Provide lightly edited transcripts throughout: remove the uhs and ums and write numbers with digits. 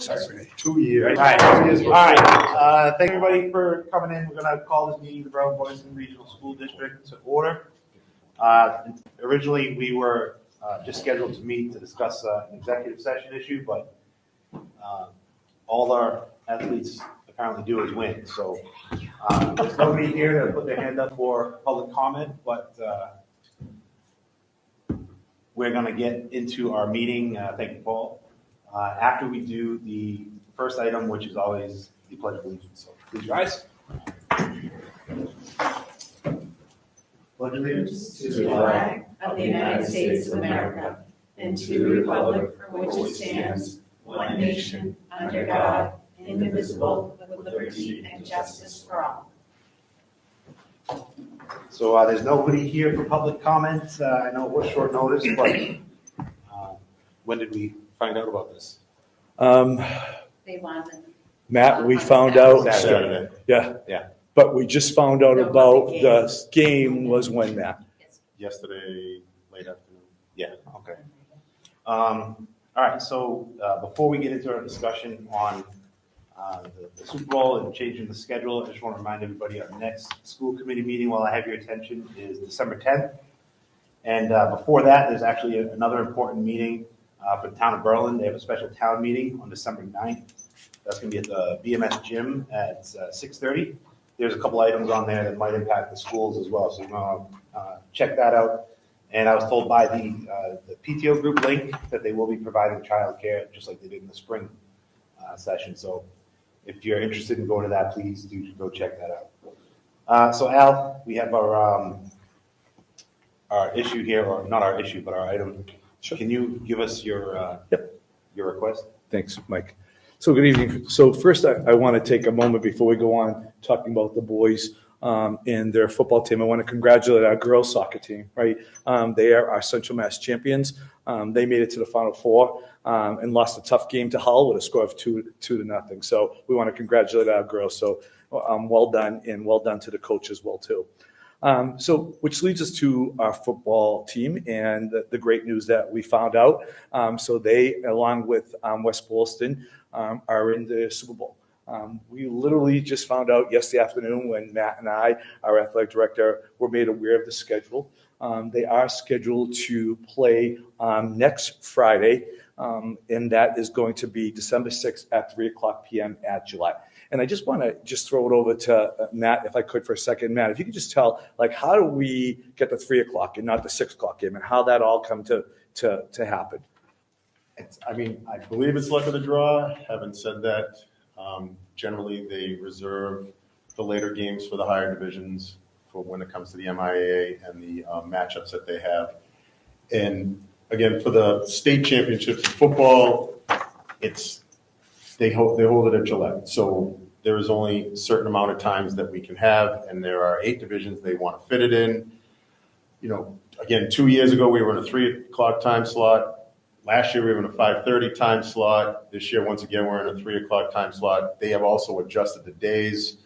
Sorry. 2 years. All right. Thank everybody for coming in. We're going to call this meeting of the Boylston Regional School District to order. Originally, we were just scheduled to meet to discuss an executive session issue, but all our athletes apparently do is win. So there's nobody here to put their hand up for public comment, but we're going to get into our meeting. Thank you, Paul. After we do the first item, which is always the Pledge of Allegiance. So please rise. Pledge allegiance to the flag of the United States of America and to the republic for which it stands, one nation, under God, indivisible, with liberty and justice for all. So there's nobody here for public comment. I know it was short notice, but when did we find out about this? They wanted. Matt, we found out Saturday. Yeah. But we just found out about the game was when, Matt? Yesterday, late afternoon. Yeah, okay. All right, so before we get into our discussion on the Super Bowl and changing the schedule, I just want to remind everybody our next school committee meeting, while I have your attention, is December 10th. And before that, there's actually another important meeting for the town of Berlin. They have a special town meeting on December 9th. That's going to be at the BMS gym at 6:30. There's a couple items on there that might impact the schools as well, so you want to check that out. And I was told by the PTO group link that they will be providing childcare just like they did in the spring session. So if you're interested in going to that, please do go check that out. So Al, we have our issue here, or not our issue, but our item. Sure. Can you give us your request? Thanks, Mike. So good evening. So first, I want to take a moment before we go on talking about the boys and their football team. I want to congratulate our girls soccer team, right? They are our Central Mass champions. They made it to the Final Four and lost a tough game to Hull with a score of 2-0. So we want to congratulate our girls. So well done, and well done to the coach as well, too. So which leads us to our football team and the great news that we found out. So they, along with West Boylston, are in the Super Bowl. We literally just found out yesterday afternoon when Matt and I, our athletic director, were made aware of the schedule. They are scheduled to play next Friday, and that is going to be December 6th at 3:00 p.m. at Gillette. And I just want to throw it over to Matt, if I could, for a second. Matt, if you could just tell, how do we get the 3:00 and not the 6:00 game, and how that all come to happen? I believe it's luck of the draw. Having said that, generally they reserve the later games for the higher divisions for when it comes to the MIAA and the matchups that they have. And again, for the state championships in football, they hold it at Gillette. So there is only a certain amount of times that we can have, and there are 8 divisions they want to fit it in. Again, 2 years ago we were in a 3:00 time slot. Last year we were in a 5:30 time slot. This year, once again, we're in a 3:00 time slot. They have also adjusted the days,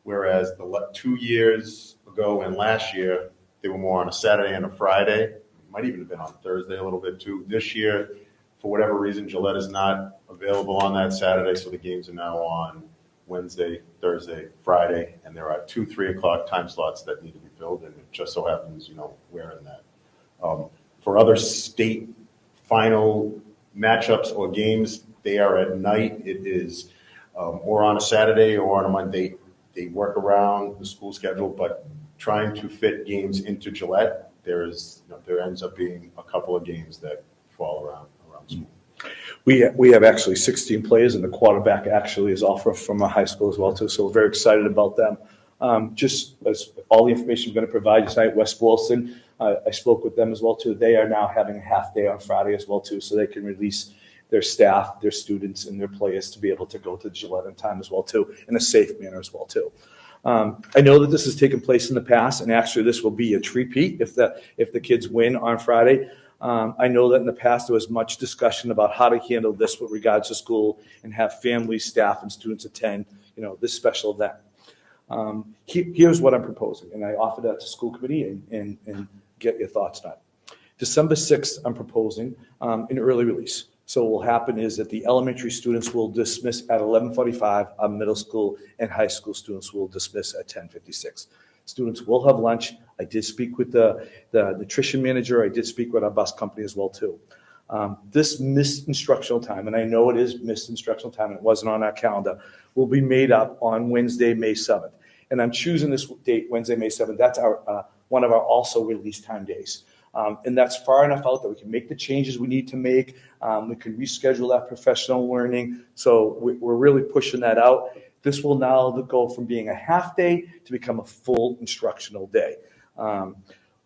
whereas the 2 years ago and last year, they were more on a Saturday and a Friday. Might even have been on Thursday a little bit too. This year, for whatever reason, Gillette is not available on that Saturday, so the games are now on Wednesday, Thursday, Friday, and there are 2 3:00 time slots that need to be filled, and it just so happens, we're in that. For other state final matchups or games, they are at night. It is or on a Saturday or on a Monday. They work around the school schedule, but trying to fit games into Gillette, there ends up being a couple of games that fall around school. We have actually 16 players, and the quarterback actually is also from a high school as well, too. So we're very excited about them. Just as all the information we're going to provide tonight, West Boylston, I spoke with them as well, too. They are now having a half day on Friday as well, too, so they can release their staff, their students, and their players to be able to go to Gillette in time as well, too, in a safe manner as well, too. I know that this has taken place in the past, and actually this will be a repeat if the kids win on Friday. I know that in the past there was much discussion about how to handle this with regards to school and have families, staff, and students attend, this special event. Here's what I'm proposing, and I offered that to school committee and get your thoughts on it. December 6th, I'm proposing an early release. So what will happen is that the elementary students will dismiss at 11:45, our middle school and high school students will dismiss at 10:56. Students will have lunch. I did speak with the nutrition manager. I did speak with our bus company as well, too. This missed instructional time, and I know it is missed instructional time, and it wasn't on our calendar, will be made up on Wednesday, May 7th. And I'm choosing this date, Wednesday, May 7th. That's our one of our also release time days. And that's far enough out that we can make the changes we need to make. We can reschedule that professional learning. So we're really pushing that out. This will now go from being a half day to become a full instructional day.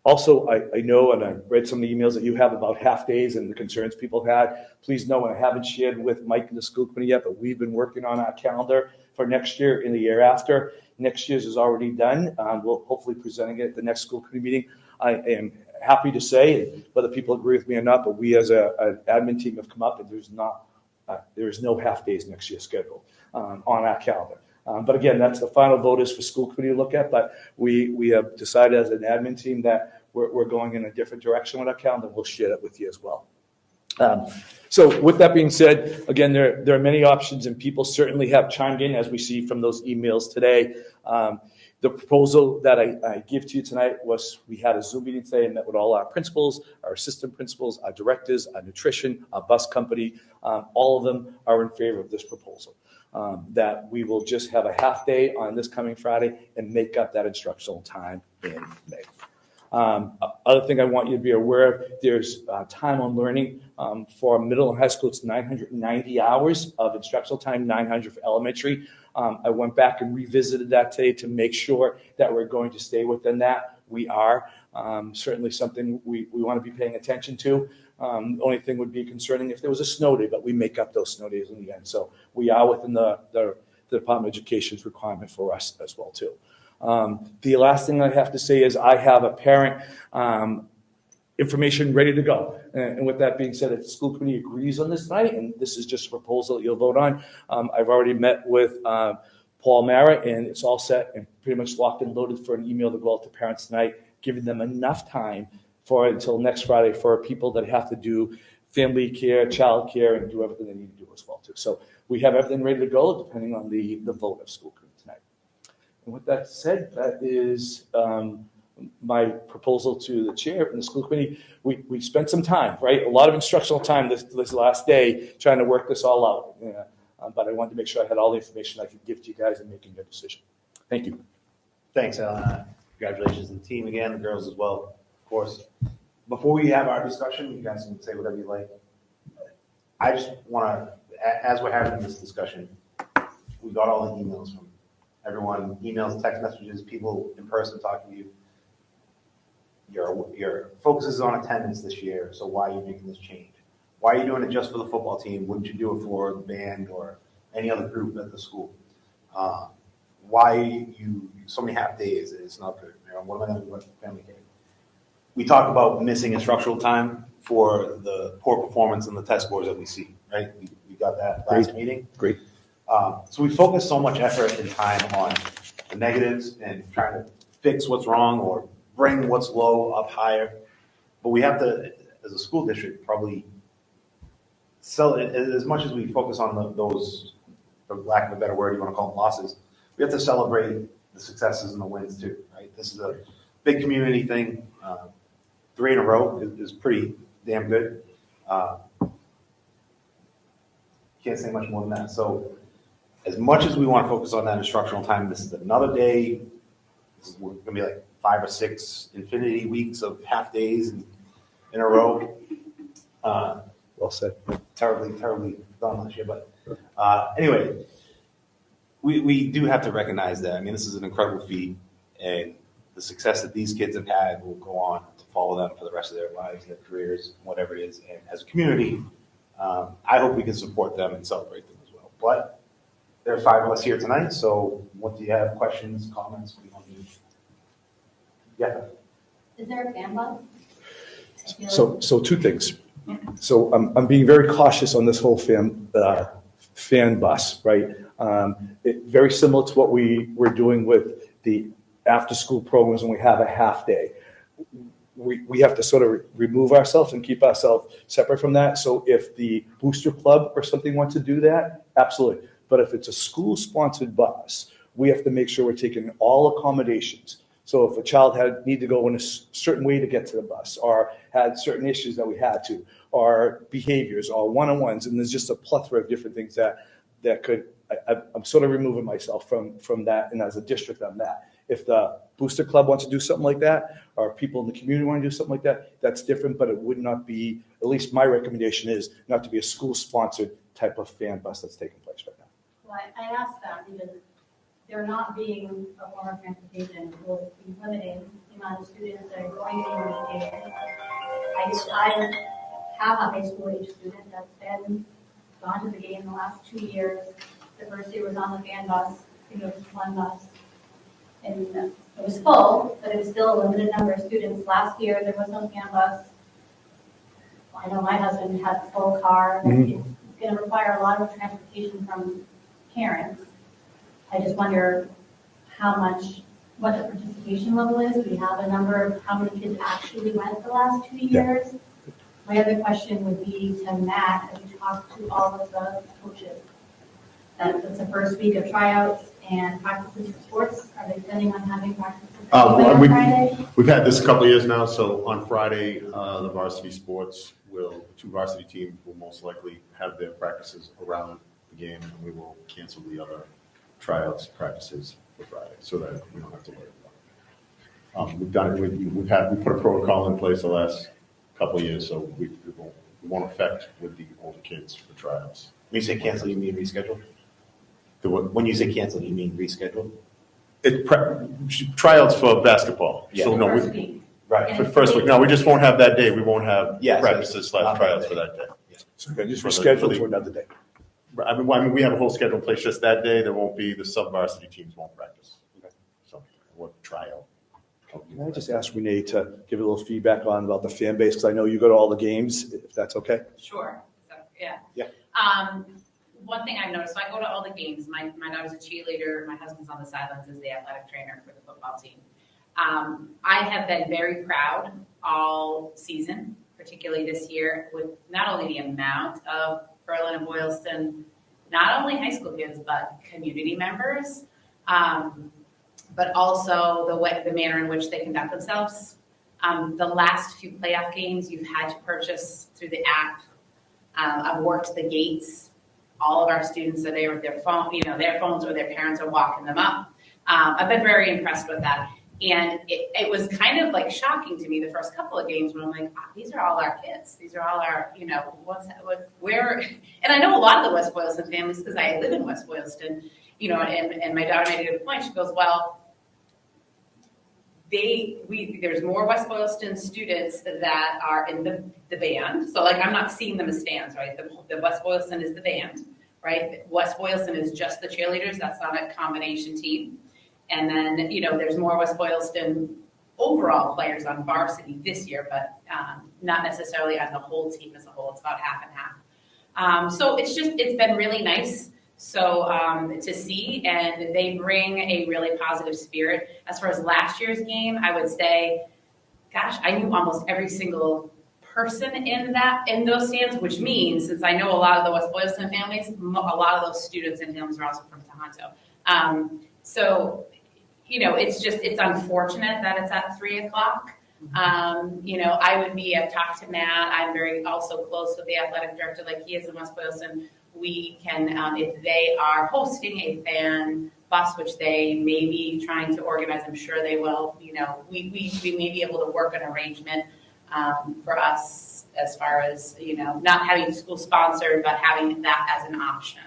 Also, I know, and I read some of the emails that you have about half days and the concerns people had. Please know, and I haven't shared with Mike and the school committee yet, but we've been working on our calendar for next year and the year after. Next year's is already done. We'll hopefully presenting it at the next school committee meeting. I am happy to say, whether people agree with me or not, but we as an admin team have come up and there's no half days next year scheduled on our calendar. But again, that's the final vote is for school committee to look at, but we have decided as an admin team that we're going in a different direction with our calendar. We'll share that with you as well. So with that being said, again, there are many options and people certainly have chimed in as we see from those emails today. The proposal that I give to you tonight was we had a Zoom meeting today and met with all our principals, our assistant principals, our directors, our nutrition, our bus company. All of them are in favor of this proposal. That we will just have a half day on this coming Friday and make up that instructional time in May. Other thing I want you to be aware of, there's time on learning for middle and high school. It's 990 hours of instructional time, 900 for elementary. I went back and revisited that today to make sure that we're going to stay within that. We are certainly something we want to be paying attention to. The only thing would be concerning if there was a snow day, but we make up those snow days in the end. So we are within the Department of Education's requirement for us as well, too. The last thing I have to say is I have a parent information ready to go. And with that being said, if the school committee agrees on this tonight, and this is just a proposal that you'll vote on, I've already met with Paul Mara, and it's all set and pretty much locked and loaded for an email to go out to parents tonight, giving them enough time until next Friday for people that have to do family care, child care, and do everything they need to do as well, too. So we have everything ready to go, depending on the vote of school committee tonight. And with that said, that is my proposal to the chair and the school committee. We spent some time, right? A lot of instructional time this last day trying to work this all out. Yeah. But I wanted to make sure I had all the information I could give to you guys in making your decision. Thank you. Thanks, Alan. Congratulations to the team again, the girls as well, of course. Before we have our discussion, you guys can say whatever you like. I just want to, as we're having this discussion, we got all the emails from everyone, emails, text messages, people in person talking to you. Your focus is on attendance this year, so why are you making this change? Why are you doing it just for the football team? Wouldn't you do it for the band or any other group at the school? Why you so many half days? It's not good. What am I going to do about family care? We talk about missing instructional time for the poor performance and the test scores that we see, right? We got that last meeting. Great. So we focus so much effort and time on the negatives and trying to fix what's wrong or bring what's low up higher. But we have to, as a school district, probably sell it as much as we focus on those, for lack of a better word, you want to call them losses. We have to celebrate the successes and the wins too, right? This is a big community thing. 3 in a row is pretty damn good. Can't say much more than that. So as much as we want to focus on that instructional time, this is another day. This is going to be like 5 or 6 infinity weeks of half days in a row. Well said. Terribly done last year. But anyway, we do have to recognize that. I mean, this is an incredible feat, and the success that these kids have had will go on to follow them for the rest of their lives, their careers, whatever it is. And as a community, I hope we can support them and celebrate them as well. But there are 5 of us here tonight, so what do you have? Questions, comments? What do you want to do? Yeah. Is there a fan bus? So 2 things. So I'm being very cautious on this whole fan bus, right? Very similar to what we were doing with the after-school programs when we have a half day. we have to sort of remove ourselves and keep ourselves separate from that. So if the booster club or something wants to do that, absolutely. But if it's a school-sponsored bus, we have to make sure we're taking all accommodations. So if a child need to go in a certain way to get to the bus, or had certain issues that we had to, or behaviors, or one-on-ones, and there's just a plethora of different things that could, I'm sort of removing myself from that, and as a district on that. If the booster club wants to do something like that, or people in the community want to do something like that, that's different, but it would not be, at least my recommendation is not to be a school-sponsored type of fan bus that's taking place right now. Well, I asked that because there not being a form of transportation will be limiting the amount of students that are going to the game. I have a high school age student that's gone to the game the last 2 years. The first year was on the fan bus, it was one bus. And it was full, but it was still a limited number of students. Last year, there was no fan bus. I know my husband had a full car. Mhm. It's going to require a lot of transportation from parents. I just wonder what the participation level is. We have a number of how many kids actually went the last 2 years. My other question would be to Matt, as you talk to all of the coaches. It's the first week of tryouts and practices for sports. Are they planning on having practices on Friday? We've had this a couple of years now, so on Friday, the varsity sports two varsity teams will most likely have their practices around the game, and we will cancel the other tryouts practices for Friday, so that we don't have to worry about it. We've done it, we put a protocol in place the last couple of years, so it won't affect with the older kids for tryouts. When you say cancel, you mean reschedule? The what? When you say cancel, you mean reschedule? Tryouts for basketball. Yeah. So no, First week. Right. for the first week. No, we just won't have that day. We won't have Yes, practices / tryouts for that day. So again, just For the- reschedule for the- to another day. I mean, we have a whole schedule in place just that day. There won't be, the sub-varsity teams won't practice. So, or tryout. Can I just ask Renee to give a little feedback about the fan base, because I know you go to all the games, if that's okay? Sure. So, yeah. Yeah. One thing I've noticed, so I go to all the games. My daughter's a cheerleader. My husband's on the sidelines as the athletic trainer for the football team. I have been very proud all season, particularly this year, with not only the amount of Berlin and Boylston, not only high school kids, but community members, but also the manner in which they conduct themselves. The last few playoff games, you've had to purchase through the app. I've worked the gates. All of our students are there with their phone, their phones, or their parents are walking them up. I've been very impressed with that. And it was kind of like shocking to me the first couple of games when I'm like, these are all our kids. These are all our, where, and I know a lot of the West Boylston families because I live in West Boylston, and my daughter made a good point. She goes, well, there's more West Boylston students that are in the band. So like, I'm not seeing them as stands, right? The West Boylston is the band, right? West Boylston is just the cheerleaders. That's not a combination team. And then, there's more West Boylston overall players on varsity this year, but not necessarily on the whole team as a whole. It's about half and half. So it's been really nice. So to see, and they bring a really positive spirit. As far as last year's game, I would say, gosh, I knew almost every single person in those stands, which means, since I know a lot of the West Boylston families, a lot of those students and families are also from Tohoto. So, it's unfortunate that it's at 3:00. I've talked to Matt. I'm very also close with the athletic director, like he is in West Boylston. We can, if they are hosting a fan bus, which they may be trying to organize, I'm sure they will, we may be able to work an arrangement for us as far as, not having school sponsored, but having that as an option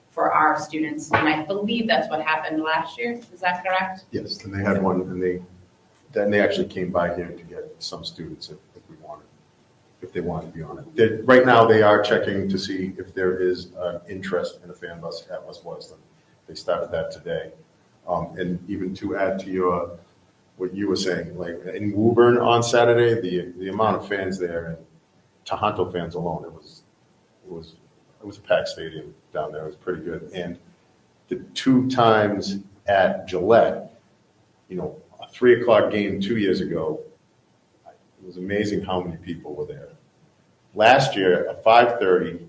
for our students. And I believe that's what happened last year. Is that correct? Yes, and they had one, and they actually came by here to get some students if they wanted to be on it. Right now, they are checking to see if there is an interest in a fan bus at West Boylston. They started that today. And even to add to what you were saying, like in Woburn on Saturday, the amount of fans there, and Tohoto fans alone, it was a packed stadium down there. It was pretty good. And the 2 times at Gillette, a 3:00 game 2 years ago, It was amazing how many people were there. Last year at 5:30,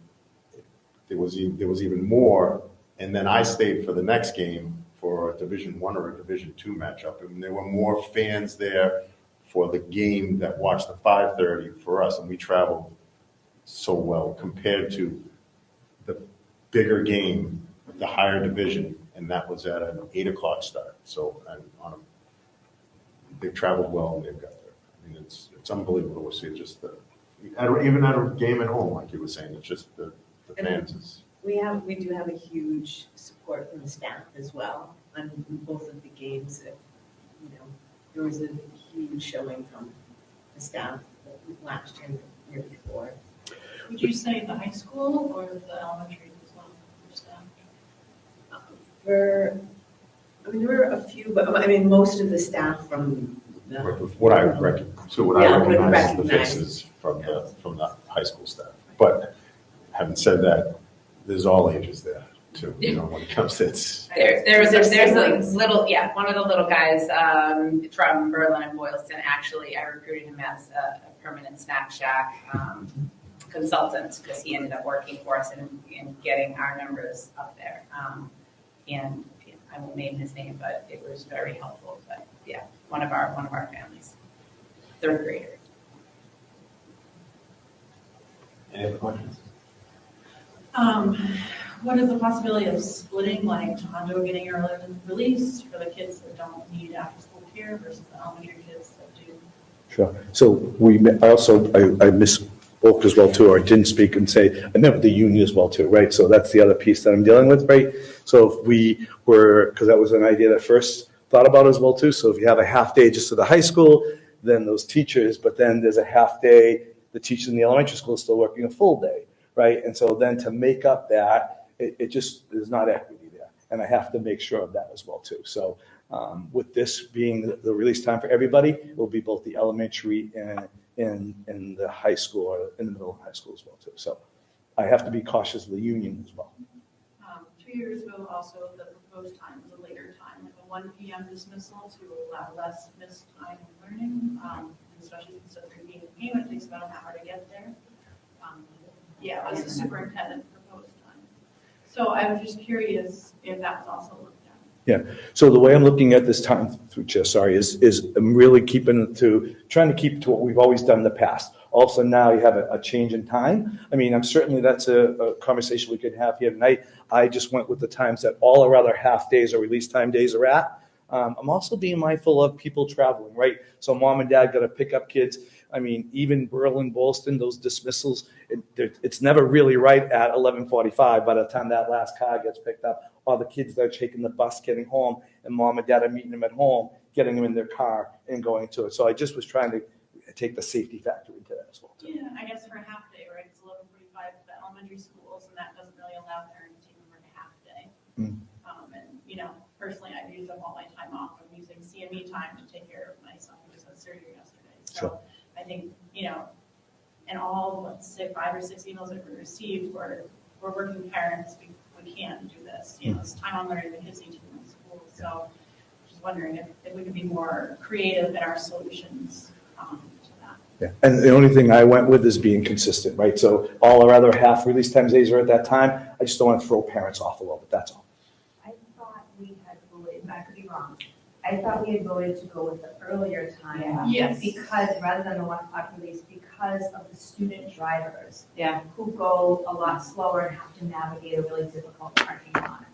there was even more, and then I stayed for the next game for a Division I or a Division II matchup, and there were more fans there for the game that watched the 5:30 for us, and we traveled so well compared to the bigger game, the higher division, and that was at an 8 o'clock start. So they've traveled well and they've got there. I mean, it's unbelievable to see just even at a game at home, like you were saying, it's just the fans is. We do have a huge support from the staff as well on both of the games. There was a huge showing from the staff last year and the year before. Would you say the high school or the elementary as well for staff? There were a few, but most of the staff from the. What I recognize as the recognize. faces from the high school staff. But having said that, there's all ages there too. When it comes to it's. There's siblings. a little, one of the little guys from Berlin and Boylston. Actually, I recruited him as a permanent snack shack consultant because he ended up working for us and getting our numbers up there. And I won't name his name, but it was very helpful. But yeah, one of our families, third grader. Any other questions? What is the possibility of splitting, like Tohoto getting early release for the kids that don't need after-school care versus the elementary kids that do? Sure. So I misspoke as well too, or I didn't speak and say, I meant with the union as well too, right? So that's the other piece that I'm dealing with, right? So if we were, because that was an idea that first thought about as well too. So if you have a half day just to the high school, then those teachers, but then there's a half day, the teachers in the elementary school is still working a full day, right? And so then to make up that, it just is not equity there. And I have to make sure of that as well too. So with this being the release time for everybody, it will be both the elementary and in the high school or in the middle of high school as well too. So I have to be cautious of the union as well. 2 years ago, also the proposed time was a later time, like a 1 p.m. dismissal to allow less missed time in learning, especially since the being a game, it takes about an hour to get there. It was the superintendent proposed time. So I was just curious if that was also looked at. Yeah. So the way I'm looking at this time through chair, is I'm really trying to keep to what we've always done in the past. Also now you have a change in time. I mean, that's a conversation we could have here tonight. I just went with the times that all our other half days or release time days are at. I'm also being mindful of people traveling, right? So mom and dad got to pick up kids. I mean, even Berlin, Boylston, those dismissals, it's never really right at 11:45 by the time that last car gets picked up. All the kids that are taking the bus getting home, and mom and dad are meeting them at home, getting them in their car and going to it. So I just was trying to take the safety factor into that as well. Yeah, I guess for a half day, right? It's 11:45 for the elementary schools, and that doesn't really allow parents to even work a half day. Personally, I've used up all my time off. I'm using CME time to take care of my son who just had surgery yesterday. So Sure. I think, and all 5 or 6 emails that we received we're working parents. We can't do this. It's time on learning the kids need to be in school. So just wondering if we could be more creative in our solutions to that. Yeah, and the only thing I went with is being consistent, right? So all our other half release times days are at that time. I just don't want to throw parents off a little bit, that's all. I thought we had voted, I could be wrong, I thought we had voted to go with the earlier time. Yeah. Yes. Because, rather than the 1 o'clock release, because of the student drivers. Yeah. Who go a lot slower and have to navigate a really difficult parking lot.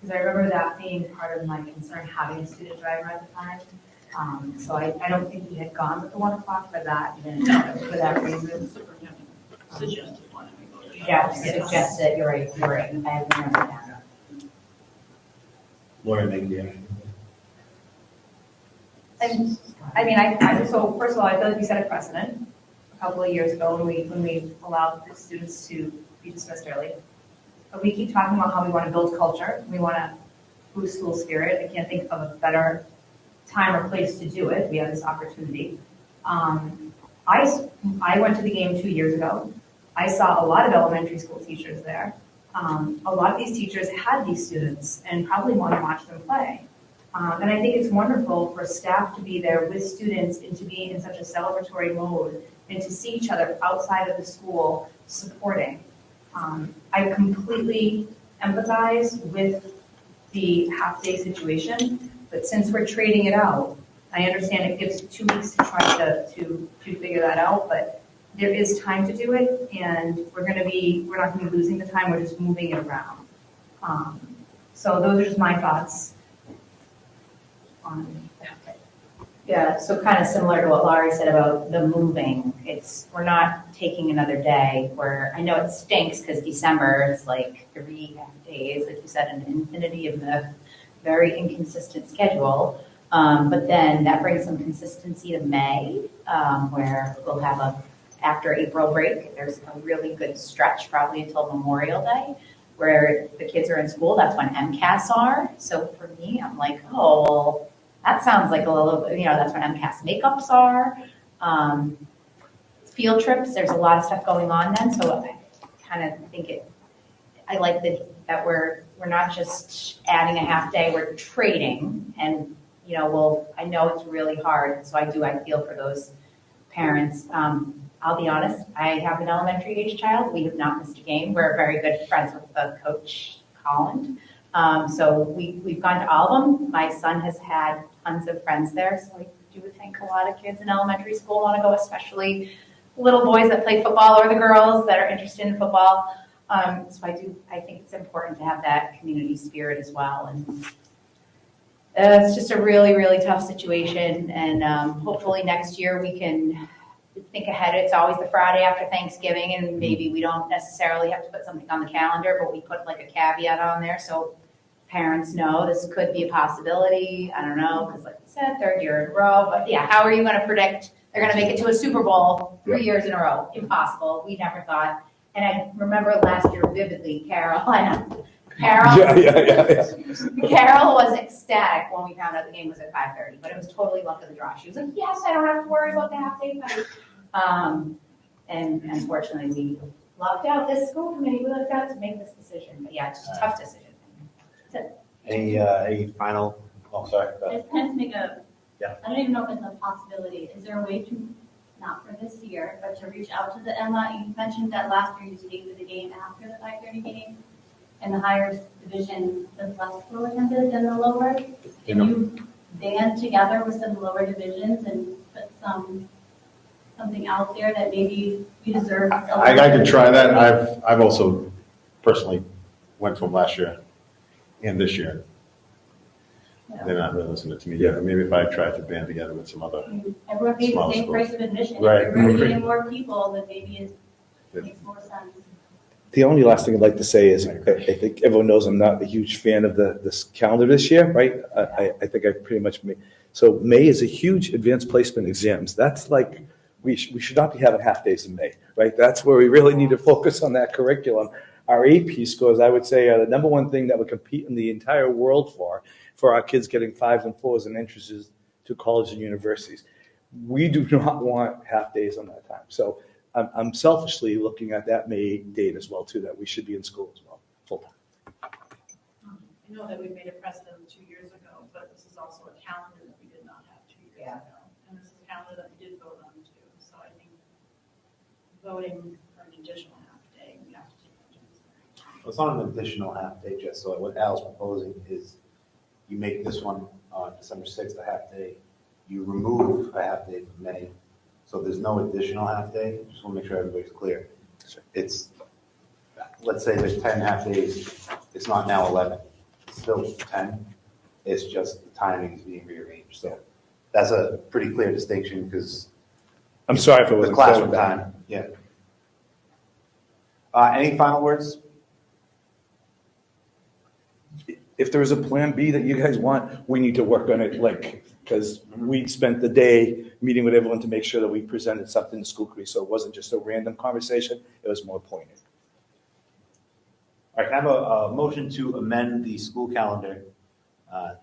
Because I remember that being part of my concern, having a student driver at the time. So I don't think we had gone with the 1 o'clock for that reason. Superintendent suggested one, and we voted. Jeff suggested, you're right, I remember that. Laura, make the action. And, so first of all, I feel like we set a precedent a couple of years ago when we allowed the students to be dismissed early. But we keep talking about how we want to build culture, we want to boost school spirit. I can't think of a better time or place to do it. We have this opportunity. I went to the game 2 years ago. I saw a lot of elementary school teachers there. A lot of these teachers had these students and probably want to watch them play. And I think it's wonderful for staff to be there with students and to be in such a celebratory mode and to see each other outside of the school supporting. I completely empathize with the half-day situation, but since we're trading it out, I understand it gives 2 weeks to try to figure that out, but there is time to do it, and we're not gonna be losing the time, we're just moving it around. So those are just my thoughts on that. Yeah, so kind of similar to what Laurie said about the moving. We're not taking another day where, I know it stinks because December, it's like 3 half days, like you said, an infinity of the very inconsistent schedule. But then that brings some consistency to May, where we'll have after April break, there's a really good stretch probably until Memorial Day, where the kids are in school. That's when MCAS are. So for me, I'm like, oh, well, that sounds like a little, that's when MCAS makeups are. Field trips, there's a lot of stuff going on then. So I kind of think I like that we're not just adding a half day, we're trading. And, I know it's really hard. So I feel for those parents. I'll be honest, I have an elementary age child. We have not missed a game. We're very good friends with the coach, Colin. So we've gone to all of them. My son has had tons of friends there. So I do think a lot of kids in elementary school want to go, especially little boys that play football or the girls that are interested in football. So I think it's important to have that community spirit as well. And it's just a really, really tough situation. And hopefully next year we can think ahead. It's always the Friday after Thanksgiving, and maybe we don't necessarily have to put something on the calendar, but we put like a caveat on there so parents know this could be a possibility. I don't know, because like you said, 3rd year in a row. But yeah, how are you going to predict they're going to make it to a Super Bowl 3 years in a row? Impossible. We never thought. And I remember last year vividly, Carol Carol was ecstatic when we found out the game was at 5:30, but it was totally luck of the draw. She was like, yes, I don't have to worry about the half-day fight. And unfortunately, we lucked out. This school committee, we lucked out to make this decision. But yeah, it's a tough decision. Any final, sorry. I just kind of make Yeah. I don't even know if it's a possibility. Is there a way to, not for this year, but to reach out to the Emma? You mentioned that last year you stayed with the game after the 5:30 game, and the higher division was less well attended than the lower. Can you band together with some lower divisions and put something out there that maybe we deserve? I can try that. I've also personally went to them last year and this year. Yeah. They're not really listening to me yet. But maybe if I tried to band together with some other. Everyone pays the Small same schools. price of admission. Right. If we're getting more people, then maybe it makes more sense. The only last thing I'd like to say is, I think everyone knows I'm not a huge fan of this calendar this year, right? I think I pretty much made, so May is a huge advanced placement exams. That's like, we should not be having half days in May, right? That's where we really need to focus on that curriculum. Our AP scores, I would say, are the number one thing that we compete in the entire world for our kids getting 5s and 4s and entrances to colleges and universities. We do not want half days on that time. So I'm selfishly looking at that May date as well, too, that we should be in school as well, full time. I know that we made a precedent 2 years ago, but this is also a calendar that we did not have 2 years ago. And this is a calendar that we did vote on too. So I think voting for an additional half day, we have to take that into consideration. It's not an additional half day, just so what Al's proposing is you make this one on December 6th a half day, you remove a half day from May, so there's no additional half day. Just want to make sure everybody's clear. It's, let's say there's 10 half days, it's not now 11, it's still 10, it's just the timing is being rearranged. So that's a pretty clear distinction because I'm sorry if it the wasn't clear classroom with that. time, yeah. Any final words? If there is a plan B that you guys want, we need to work on it, because we spent the day meeting with everyone to make sure that we presented something to school committee, so it wasn't just a random conversation, it was more pointed. All right, can I have a motion to amend the school calendar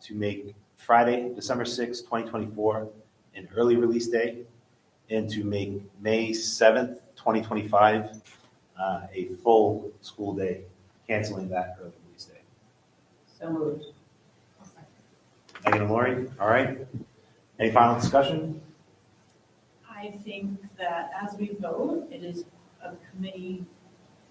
to make Friday, December 6th, 2024, an early release day, and to make May 7th, 2025, a full school day, canceling that early release day. So moved. Can I get a and Lori, all right. Any final discussion? I think that as we vote, it is a committee,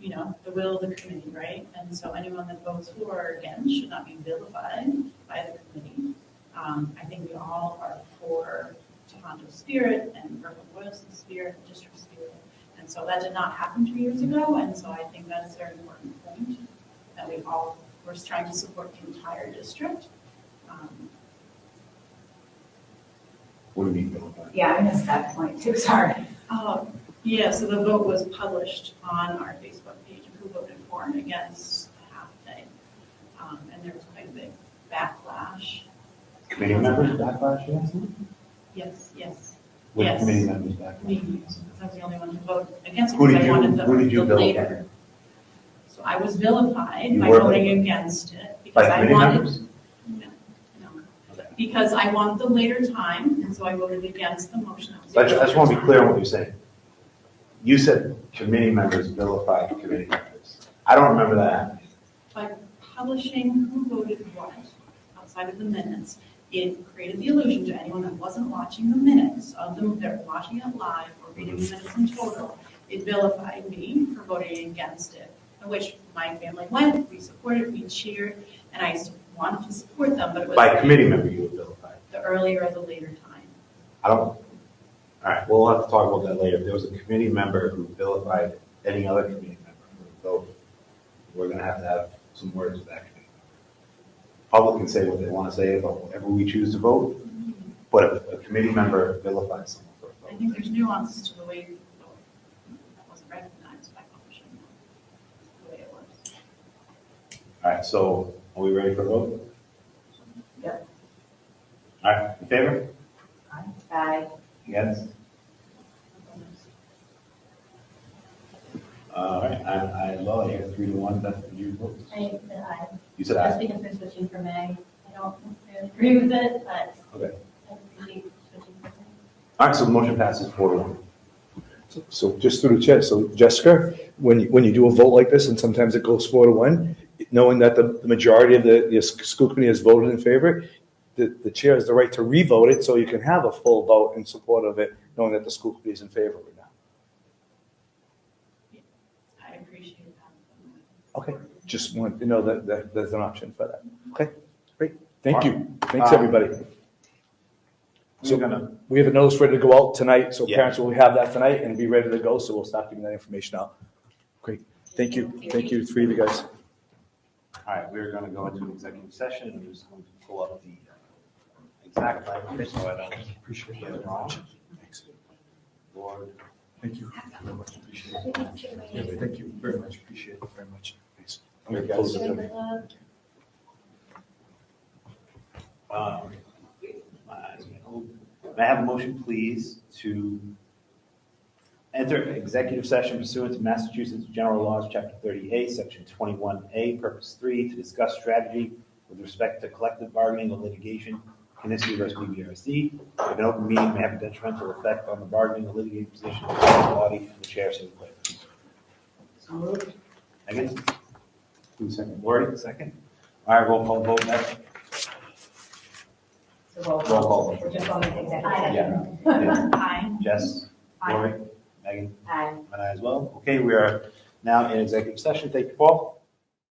the will of the committee, right? And so anyone that votes for or against should not be vilified by the committee. I think we all are for Tohonto's spirit and Boylston's spirit, and district spirit. And so that did not happen 2 years ago, and so I think that is a very important point, that we all were trying to support the entire district. What do you mean? Yeah, I missed that point too, sorry. Yeah, so the vote was published on our Facebook page of who voted for and against the half day. And there was quite a big backlash. Committee members backlash, yes? Yes. Which Yes. committee members backlash? Me, because I was the only one who voted against it, Who because did I wanted who did you the vilify? later. So I was vilified You by were voting vilified. against it, because By I committee wanted. members? No, because I wanted the later time, and so I voted against the motion. that was I just want to be clear on what you're saying. You said committee members vilified committee members. I don't remember that happening. By publishing who voted what outside of the minutes, it created the illusion to anyone that wasn't watching the minutes of them, they're watching it live or reading the minutes in total. It vilified me for voting against it, in which my family went, we supported, we cheered, and I wanted to support them, but it was By committee member, you were vilified. the earlier or the later time. I don't, all right, we'll have to talk about that later. If there was a committee member who vilified any other committee member who voted, we're going to have some words with that committee. Public can say what they want to say about whatever we choose to vote, but if a committee member vilifies someone for a I vote. think there's nuances to the way you vote. That wasn't recognized by publishing the way it was. All right, so are we ready for a vote? Yep. All right, in favor? Aye. Against? All right, I as well, I hear 3-1, that's what you vote. I said aye, You said just aye. because they're switching for May. I don't really agree with it, but Okay. I appreciate switching for May. All right, so the motion passes 4-1. So just through the chair, so Jessica, when you do a vote like this, and sometimes it goes 4-1, knowing that the majority of the school committee has voted in favor, the chair has the right to re-vote it, so you can have a full vote in support of it, knowing that the school committee is in favor right now. I appreciate that. Okay, just want to know that there's an option for that. Okay, great, thank you. Alright. Thanks, everybody. We're gonna, We have a notice ready to go out tonight, so Yeah. parents will have that tonight and be ready to go, so we'll start giving that information out. Great, thank you, three of you guys. all right, we're gonna go into an executive session, and we're just going to pull up the exact language, so I don't Appreciate get it wrong. Thanks. Lord. Thank you very much, appreciate it. Yeah, thank you very much, appreciate it very much. Thanks. I'm gonna close it. May I have a motion, please, to enter executive session pursuant to Massachusetts General Laws, Chapter 30A, Section 21A, Purpose 3, to discuss strategy with respect to collective bargaining or litigation, Kinnison versus BBRC. If an open meeting may have a detrimental effect on the bargaining or litigating position of the body, and the chair so declares. So moved. Second? Who's second? Lori, second. All right, roll call vote, Beth. So roll Roll call. We're just going to executive Aye. session. Yeah. Aye. Jess, Aye. Lori, Megan, Aye. and I as well. Okay, we are now in executive session. Thank you, Paul.